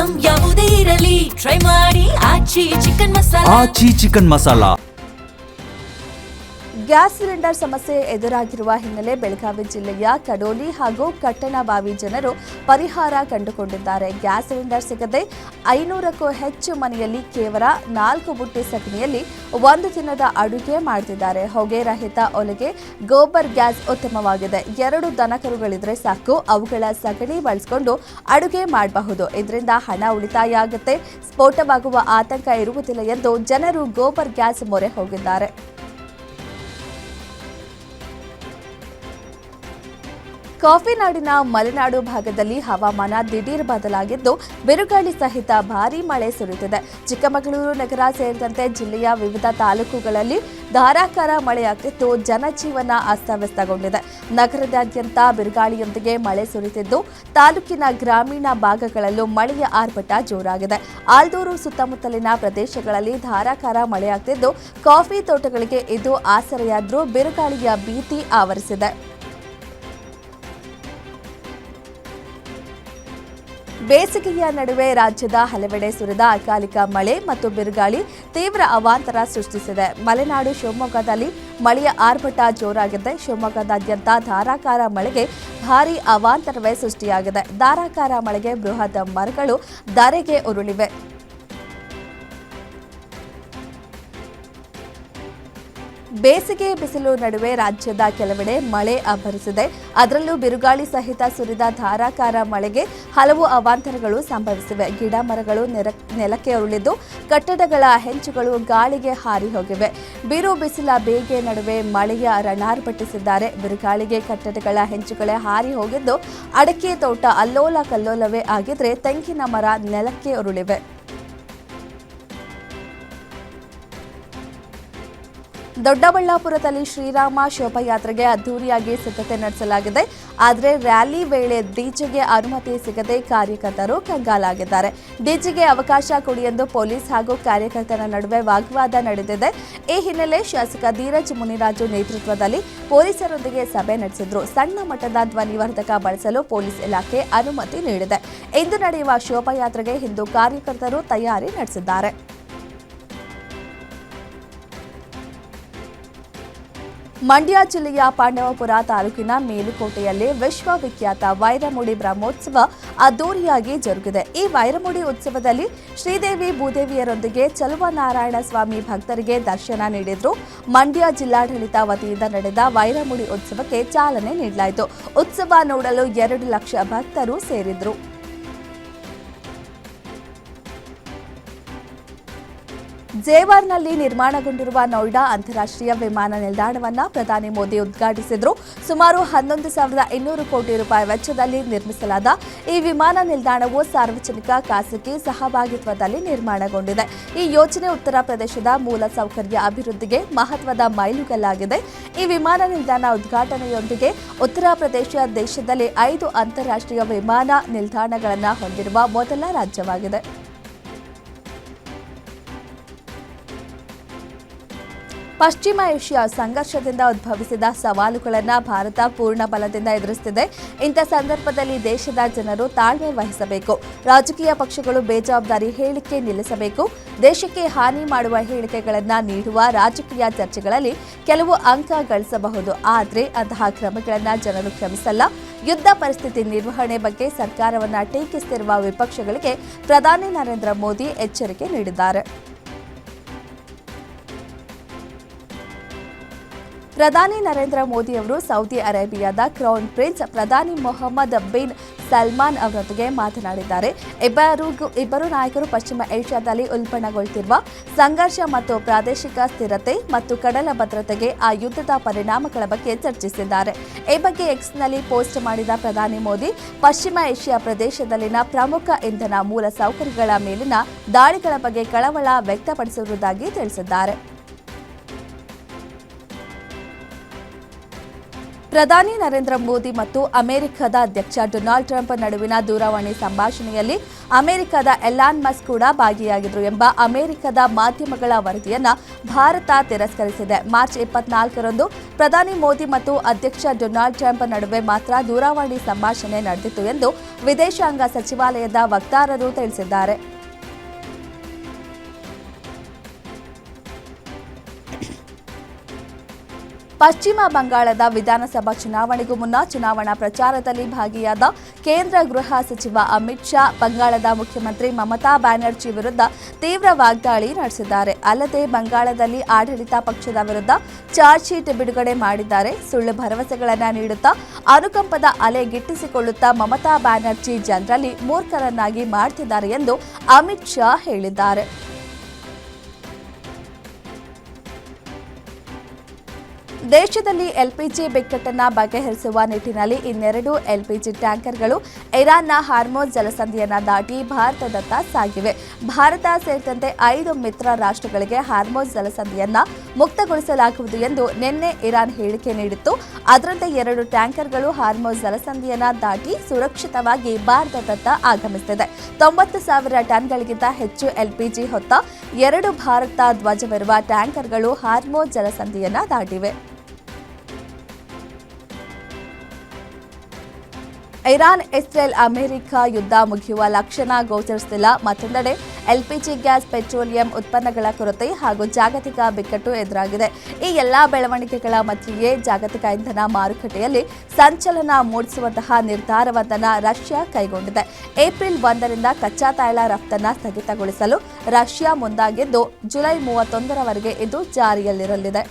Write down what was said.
Item ಯಾವುದೇ ಇರಲಿ try ಮಾಡಿ ಆಚಿ ಚಿಕನ್ ಮಸಾಲಾ. ಗ್ಯಾಸ್ ಸಿಲಿಂಡರ್ ಸಮಸ್ಯೆ ಎದುರಾಗಿರುವ ಹಿನ್ನೆಲೆ ಬೆಳಗಾವಿ ಜಿಲ್ಲೆಯ ಕಡೋಲಿ ಹಾಗೂ ಕಟ್ಟಣಬಾವಿ ಜನರು ಪರಿಹಾರ ಕಂಡುಕೊಂಡಿದ್ದಾರೆ. ಗ್ಯಾಸ್ ಸಿಲಿಂಡರ್ ಸಿಗದೆ 500ಕ್ಕೂ ಹೆಚ್ಚು ಮನೆಯಲ್ಲಿ ಕೇವಲ 4 ಬುಟ್ಟಿ ಸಗಣಿಯಲ್ಲಿ ಒಂದು ದಿನದ ಅಡುಗೆ ಮಾಡುತ್ತಿದ್ದಾರೆ. ಹೊಗೆ ರಹಿತ ಒಲೆಗೆ ಗೋಬರ್ ಗ್ಯಾಸ್ ಉತ್ತಮವಾಗಿದೆ. 2 ದನಕರುಗಳಿದ್ರೆ ಸಾಕು, ಅವುಗಳ ಸಗಣಿ ಬಳಸಿಕೊಂಡು ಅಡುಗೆ ಮಾಡಬಹುದು. ಇದರಿಂದ ಹಣ ಉಳಿತಾಯ ಆಗುತ್ತೆ, ಸ್ಫೋಟವಾಗುವ ಆತಂಕ ಇರುವುದಿಲ್ಲ ಎಂದು ಜನರು ಗೋಬರ್ ಗ್ಯಾಸ್ ಮೊರೆ ಹೋಗಿದ್ದಾರೆ. ಕಾಫಿ ನಾಡಿನ ಮಲೆನಾಡು ಭಾಗದಲ್ಲಿ ಹವಾಮಾನ ದಿಢೀರ್ ಬದಲಾಗಿದ್ದು ಬಿರುಗಾಳಿ ಸಹಿತ ಭಾರೀ ಮಳೆ ಸುರಿಯುತ್ತಿದೆ. ಚಿಕ್ಕಮಗಳೂರು ನಗರ ಸೇರಿದಂತೆ ಜಿಲ್ಲೆಯ ವಿವಿಧ ತಾಲೂಕುಗಳಲ್ಲಿ ಧಾರಾಕಾರ ಮಳೆಯಾಗುತ್ತಿದ್ದು ಜನಜೀವನ ಅಸ್ತವ್ಯಸ್ತಗೊಂಡಿದೆ. ನಗರದಾದ್ಯಂತ ಬಿರುಗಾಳಿಯೊಂದಿಗೆ ಮಳೆ ಸುರಿಯುತ್ತಿದ್ದು ತಾಲೂಕಿನ ಗ್ರಾಮೀಣ ಭಾಗಗಳಲ್ಲೂ ಮಳೆಯ ಆರ್ಭಟ ಜೋರಾಗಿದೆ. ಆಲ್ದೂರು ಸುತ್ತಮುತ್ತಲಿನ ಪ್ರದೇಶಗಳಲ್ಲಿ ಧಾರಾಕಾರ ಮಳೆಯಾಗುತ್ತಿದ್ದು ಕಾಫಿ ತೋಟಗಳಿಗೆ ಇದು ಆಸರೆಯಾದರೂ ಬಿರುಗಾಳಿಯ ಭೀತಿ ಆವರಿಸಿದೆ. ಬೇಸಿಗೆಯ ನಡುವೆ ರಾಜ್ಯದ ಹಲವೆಡೆ ಸುರಿದ ಅಕಾಲಿಕ ಮಳೆ ಮತ್ತು ಬಿರುಗಾಳಿ ತೀವ್ರ ಅವಾಂತರ ಸೃಷ್ಟಿಸಿದೆ. ಮಲೆನಾಡು ಶಿವಮೊಗ್ಗದಲ್ಲಿ ಮಳೆಯ ಆರ್ಭಟ ಜೋರಾಗಿದೆ. ಶಿವಮೊಗ್ಗದಾದ್ಯಂತ ಧಾರಾಕಾರ ಮಳೆಗೆ ಭಾರೀ ಅವಾಂತರವೇ ಸೃಷ್ಟಿಯಾಗಿದೆ. ಧಾರಾಕಾರ ಮಳೆಗೆ ಬೃಹತ್ ಮರಗಳು ಧರೆಗೆ ಉರುಳಿವೆ. ಬೇಸಿಗೆ ಬಿಸಿಲು ನಡುವೆ ರಾಜ್ಯದ ಕೆಲವೆಡೆ ಮಳೆ ಅಬ್ಬರಿಸಿದೆ. ಅದರಲ್ಲೂ ಬಿರುಗಾಳಿ ಸಹಿತ ಸುರಿದ ಧಾರಾಕಾರ ಮಳೆಗೆ ಹಲವು ಅವಾಂತರಗಳು ಸಂಭವಿಸಿವೆ. ಗಿಡ ಮರಗಳು ನೆಲಕ್ಕೆ ಉರುಳಿದ್ದು ಕಟ್ಟಡಗಳ ಹೆಂಚುಗಳು ಗಾಳಿಗೆ ಹಾರಿ ಹೋಗಿವೆ. ಬಿರು ಬಿಸಿಲ ಬೇಗೆ ನಡುವೆ ಮಳೆಯ ರಣಾರ್ಭಟಿಸಿದ್ದಾರೆ. ಬಿರುಗಾಳಿಗೆ ಕಟ್ಟಡಗಳ ಹೆಂಚುಗಳೇ ಹಾರಿ ಹೋಗಿದ್ದು ಅಡಕೆ ತೋಟ ಅಲ್ಲೋಲ ಕಲ್ಲೋಲವೇ ಆಗಿದ್ರೆ ತೆಂಗಿನ ಮರ ನೆಲಕ್ಕೆ ಉರುಳಿವೆ. ದೊಡ್ಡಬಳ್ಳಾಪುರದಲ್ಲಿ ಶ್ರೀರಾಮ ಶೋಭಾಯಾತ್ರೆಗೆ ಅದ್ದೂರಿಯಾಗಿ ಸಿದ್ಧತೆ ನಡೆಸಲಾಗಿದೆ. ಆದರೆ ರ್ಯಾಲಿ ವೇಳೆ ಡಿಜೆಗೆ ಅನುಮತಿ ಸಿಗದೆ ಕಾರ್ಯಕರ್ತರು ಕಂಗಾಲಾಗಿದ್ದಾರೆ. ಡಿಜೆಗೆ ಅವಕಾಶ ಕೊಡಿ ಎಂದು ಪೊಲೀಸ್ ಹಾಗೂ ಕಾರ್ಯಕರ್ತರ ನಡುವೆ ವಾಗ್ವಾದ ನಡೆದಿದೆ. ಈ ಹಿನ್ನೆಲೆ ಶಾಸಕ ಧೀರಜ್ ಮುನಿರಾಜು ನೇತೃತ್ವದಲ್ಲಿ ಪೊಲೀಸರೊಂದಿಗೆ ಸಭೆ ನಡೆಸಿದ್ರು. ಸಣ್ಣ ಮಟ್ಟದ ಧ್ವನಿವರ್ಧಕ ಬಳಸಲು ಪೊಲೀಸ್ ಇಲಾಖೆ ಅನುಮತಿ ನೀಡಿದೆ. ಇಂದು ನಡೆಯುವ ಶೋಭಾಯಾತ್ರೆಗೆ ಹಿಂದೂ ಕಾರ್ಯಕರ್ತರು ತಯಾರಿ ನಡೆಸಿದ್ದಾರೆ. ಮಂಡ್ಯ ಜಿಲ್ಲೆಯ ಪಾಂಡವಪುರ ತಾಲೂಕಿನ ಮೇಲುಕೋಟೆಯಲ್ಲಿ ವಿಶ್ವವಿಖ್ಯಾತ ವೈರಮುಡಿ ಬ್ರಹ್ಮೋತ್ಸವ ಅದ್ದೂರಿಯಾಗಿ ಜರುಗಿದೆ. ಈ ವೈರಮುಡಿ ಉತ್ಸವದಲ್ಲಿ ಶ್ರೀದೇವಿ ಭೂದೇವಿಯರೊಂದಿಗೆ ಚಲುವನಾರಾಯಣ ಸ್ವಾಮಿ ಭಕ್ತರಿಗೆ ದರ್ಶನ ನೀಡಿದ್ರು. ಮಂಡ್ಯ ಜಿಲ್ಲಾಡಳಿತ ವತಿಯಿಂದ ನಡೆದ ವೈರಮುಡಿ ಉತ್ಸವಕ್ಕೆ ಚಾಲನೆ ನೀಡಲಾಯಿತು. ಉತ್ಸವ ನೋಡಲು 2 ಲಕ್ಷ ಭಕ್ತರು ಸೇರಿದ್ರು. ಜೇವಾರ್ನಲ್ಲಿ ನಿರ್ಮಾಣಗೊಂಡಿರುವ ನೋಯ್ಡಾ ಅಂತಾರಾಷ್ಟ್ರೀಯ ವಿಮಾನ ನಿಲ್ದಾಣವನ್ನು ಪ್ರಧಾನಿ ಮೋದಿ ಉದ್ಘಾಟಿಸಿದರು. ಸುಮಾರು 11,200 ಕೋಟಿ ರೂಪಾಯಿ ವೆಚ್ಚದಲ್ಲಿ ನಿರ್ಮಿಸಲಾದ ಈ ವಿಮಾನ ನಿಲ್ದಾಣವು ಸಾರ್ವಜನಿಕ ಖಾಸಗಿ ಸಹಭಾಗಿತ್ವದಲ್ಲಿ ನಿರ್ಮಾಣಗೊಂಡಿದೆ. ಈ ಯೋಜನೆ ಉತ್ತರ ಪ್ರದೇಶದ ಮೂಲಸೌಕರ್ಯ ಅಭಿವೃದ್ಧಿಗೆ ಮಹತ್ವದ ಮೈಲುಗಲ್ಲಾಗಿದೆ. ಈ ವಿಮಾನ ನಿಲ್ದಾಣ ಉದ್ಘಾಟನೆಯೊಂದಿಗೆ ಉತ್ತರ ಪ್ರದೇಶ ದೇಶದಲ್ಲಿ 5 ಅಂತಾರಾಷ್ಟ್ರೀಯ ವಿಮಾನ ನಿಲ್ದಾಣಗಳನ್ನು ಹೊಂದಿರುವ ಮೊದಲ ರಾಜ್ಯವಾಗಿದೆ. ಪಶ್ಚಿಮ ಏಷ್ಯಾ ಸಂಘರ್ಷದಿಂದ ಉದ್ಭವಿಸಿದ ಸವಾಲುಗಳನ್ನು ಭಾರತ ಪೂರ್ಣ ಬಲದಿಂದ ಎದುರಿಸುತ್ತಿದೆ. ಇಂಥ ಸಂದರ್ಭದಲ್ಲಿ ದೇಶದ ಜನರು ತಾಳ್ಮೆ ವಹಿಸಬೇಕು. ರಾಜಕೀಯ ಪಕ್ಷಗಳು ಬೇಜವಾಬ್ದಾರಿ ಹೇಳಿಕೆ ನಿಲ್ಲಿಸಬೇಕು. ದೇಶಕ್ಕೆ ಹಾನಿ ಮಾಡುವ ಹೇಳಿಕೆಗಳನ್ನು ನೀಡುವ ರಾಜಕೀಯ ಚರ್ಚೆಗಳಲ್ಲಿ ಕೆಲವು ಅಂಕ ಗಳಿಸಬಹುದು. ಆದರೆ ಅಂತಹ ಕ್ರಮಗಳನ್ನು ಜನರು ಕ್ಷಮಿಸಲ್ಲ. ಯುದ್ಧ ಪರಿಸ್ಥಿತಿ ನಿರ್ವಹಣೆ ಬಗ್ಗೆ ಸರ್ಕಾರವನ್ನು ಟೀಕಿಸುತ್ತಿರುವ ವಿಪಕ್ಷಗಳಿಗೆ ಪ್ರಧಾನಿ ನರೇಂದ್ರ ಮೋದಿ ಎಚ್ಚರಿಕೆ ನೀಡಿದ್ದಾರೆ. ಪ್ರಧಾನಿ ನರೇಂದ್ರ ಮೋದಿ ಅವರು ಸೌದಿ ಅರೇಬಿಯಾದ ಕ್ರೌನ್ ಪ್ರಿನ್ಸ್ ಪ್ರಧಾನಿ ಮೊಹಮ್ಮದ್ ಬಿನ್ ಸಲ್ಮಾನ್ ಅವರೊಂದಿಗೆ ಮಾತನಾಡಿದ್ದಾರೆ. ಇಬ್ಬರು ನಾಯಕರು ಪಶ್ಚಿಮ ಏಷ್ಯಾದಲ್ಲಿ ಉಲ್ಬಣಗೊಳ್ಳುತ್ತಿರುವ ಸಂಘರ್ಷ ಮತ್ತು ಪ್ರಾದೇಶಿಕ ಸ್ಥಿರತೆ ಮತ್ತು ಕಡಲ ಭದ್ರತೆಗೆ ಆ ಯುದ್ಧದ ಪರಿಣಾಮಗಳ ಬಗ್ಗೆ ಚರ್ಚಿಸಿದ್ದಾರೆ. ಈ ಬಗ್ಗೆ ಎಕ್ಸ್ನಲ್ಲಿ ಪೋಸ್ಟ್ ಮಾಡಿದ ಪ್ರಧಾನಿ ಮೋದಿ ಪಶ್ಚಿಮ ಏಷ್ಯಾ ಪ್ರದೇಶದಲ್ಲಿನ ಪ್ರಮುಖ ಇಂಧನ ಮೂಲ ಸೌಕರ್ಯಗಳ ಮೇಲಿನ ದಾಳಿಗಳ ಬಗ್ಗೆ ಕಳವಳ ವ್ಯಕ್ತಪಡಿಸಿರುವುದಾಗಿ ತಿಳಿಸಿದ್ದಾರೆ. ಪ್ರಧಾನಿ ನರೇಂದ್ರ ಮೋದಿ ಮತ್ತು ಅಮೆರಿಕದ ಅಧ್ಯಕ್ಷ ಡೊನಾಲ್ಡ್ ಟ್ರಂಪ್ ನಡುವಿನ ದೂರವಾಣಿ ಸಂಭಾಷಣೆಯಲ್ಲಿ ಅಮೆರಿಕದ ಎಲಾನ್ ಮಸ್ಕ್ ಕೂಡ ಭಾಗಿಯಾಗಿದ್ರು ಎಂಬ ಅಮೆರಿಕದ ಮಾಧ್ಯಮಗಳ ವರದಿಯನ್ನ ಭಾರತ ತಿರಸ್ಕರಿಸಿದೆ. ಮಾರ್ಚ್ 24ರಂದು ಪ್ರಧಾನಿ ಮೋದಿ ಮತ್ತು ಅಧ್ಯಕ್ಷ ಡೊನಾಲ್ಡ್ ಟ್ರಂಪ್ ನಡುವೆ ಮಾತ್ರ ದೂರವಾಣಿ ಸಂಭಾಷಣೆ ನಡೆದಿತ್ತು ಎಂದು ವಿದೇಶಾಂಗ ಸಚಿವಾಲಯದ ವಕ್ತಾರರು ತಿಳಿಸಿದ್ದಾರೆ. ಪಶ್ಚಿಮ ಬಂಗಾಳದ ವಿಧಾನಸಭಾ ಚುನಾವಣೆಗೂ ಮುನ್ನ ಚುನಾವಣಾ ಪ್ರಚಾರದಲ್ಲಿ ಭಾಗಿಯಾದ ಕೇಂದ್ರ ಗೃಹ ಸಚಿವ ಅಮಿತ್ ಶಾ ಬಂಗಾಳದ ಮುಖ್ಯಮಂತ್ರಿ ಮಮತಾ ಬ್ಯಾನರ್ಜಿ ವಿರುದ್ಧ ತೀವ್ರ ವಾಗ್ದಾಳಿ ನಡೆಸಿದ್ದಾರೆ. ಅಲ್ಲದೆ ಬಂಗಾಳದಲ್ಲಿ ಆಡಳಿತ ಪಕ್ಷದ ವಿರುದ್ಧ ಚಾರ್ಜ್ ಶೀಟ್ ಬಿಡುಗಡೆ ಮಾಡಿದ್ದಾರೆ. ಸುಳ್ಳು ಭರವಸೆಗಳನ್ನು ನೀಡುತ್ತಾ ಅನುಕಂಪದ ಅಲೆ ಗಿಟ್ಟಿಸಿಕೊಳ್ಳುತ್ತಾ ಮಮತಾ ಬ್ಯಾನರ್ಜಿ ಜನರಲ್ಲಿ ಮೂರ್ಖರನ್ನಾಗಿ ಮಾಡ್ತಿದ್ದಾರೆ ಎಂದು ಅಮಿತ್ ಶಾ ಹೇಳಿದ್ದಾರೆ. ದೇಶದಲ್ಲಿ ಎಲ್ಪಿಜಿ ಬಿಕ್ಕಟ್ಟನ್ನು ಬಗೆಹರಿಸುವ ನಿಟ್ಟಿನಲ್ಲಿ ಇನ್ನೆರಡು ಎಲ್ಪಿಜಿ ಟ್ಯಾಂಕರ್ಗಳು ಇರಾನ್ನ ಹಾರ್ಮೋಜ್ ಜಲಸಂಧಿಯನ್ನು ದಾಟಿ ಭಾರತದತ್ತ ಸಾಗಿವೆ. ಭಾರತ ಸೇರಿದಂತೆ 5 ಮಿತ್ರ ರಾಷ್ಟ್ರಗಳಿಗೆ ಹಾರ್ಮೋಜ್ ಜಲಸಂಧಿಯನ್ನು ಮುಕ್ತಗೊಳಿಸಲಾಗುವುದು ಎಂದು ನಿನ್ನೆ ಇರಾನ್ ಹೇಳಿಕೆ ನೀಡಿತ್ತು. ಅದರಂತೆ 2 ಟ್ಯಾಂಕರ್ಗಳು ಹಾರ್ಮೋಜ್ ಜಲಸಂಧಿಯನ್ನು ದಾಟಿ ಸುರಕ್ಷಿತವಾಗಿ ಭಾರತದತ್ತ ಆಗಮಿಸುತ್ತಿದೆ. 90,000 ಟನ್ಗಳಿಗಿಂತ ಹೆಚ್ಚು ಎಲ್ಪಿಜಿ ಹೊತ್ತ 2 ಭಾರತ ಧ್ವಜವಿರುವ ಟ್ಯಾಂಕರ್ಗಳು ಹಾರ್ಮೋಜ್ ಜಲಸಂಧಿಯನ್ನು ದಾಟಿವೆ. ಇರಾನ್ ಇಸ್ರೇಲ್ ಅಮೆರಿಕ ಯುದ್ಧ ಮುಗಿಯುವ ಲಕ್ಷಣ ಗೋಚರಿಸುತ್ತಿಲ್ಲ. ಮತ್ತೊಂದೆಡೆ ಎಲ್ಪಿಜಿ ಗ್ಯಾಸ್, ಪೆಟ್ರೋಲಿಯಂ ಉತ್ಪನ್ನಗಳ ಕೊರತೆ ಹಾಗೂ ಜಾಗತಿಕ ಬಿಕ್ಕಟ್ಟು ಎದುರಾಗಿದೆ. ಈ ಎಲ್ಲಾ ಬೆಳವಣಿಗೆಗಳ ಮಧ್ಯೆಯೇ ಜಾಗತಿಕ ಇಂಧನ ಮಾರುಕಟ್ಟೆಯಲ್ಲಿ ಸಂಚಲನ ಮೂಡಿಸುವಂತಹ ನಿರ್ಧಾರವೊಂದನ್ನು ರಷ್ಯಾ ಕೈಗೊಂಡಿದೆ. ಏಪ್ರಿಲ್ 1ರಿಂದ ಕಚ್ಚಾ ತೈಲ ರಫ್ತನ್ನು ಸ್ಥಗಿತಗೊಳಿಸಲು ರಷ್ಯಾ ಮುಂದಾಗಿದ್ದು ಜುಲೈ 31ರವರೆಗೆ ಇದು ಜಾರಿಯಲ್ಲಿರಲಿದೆ.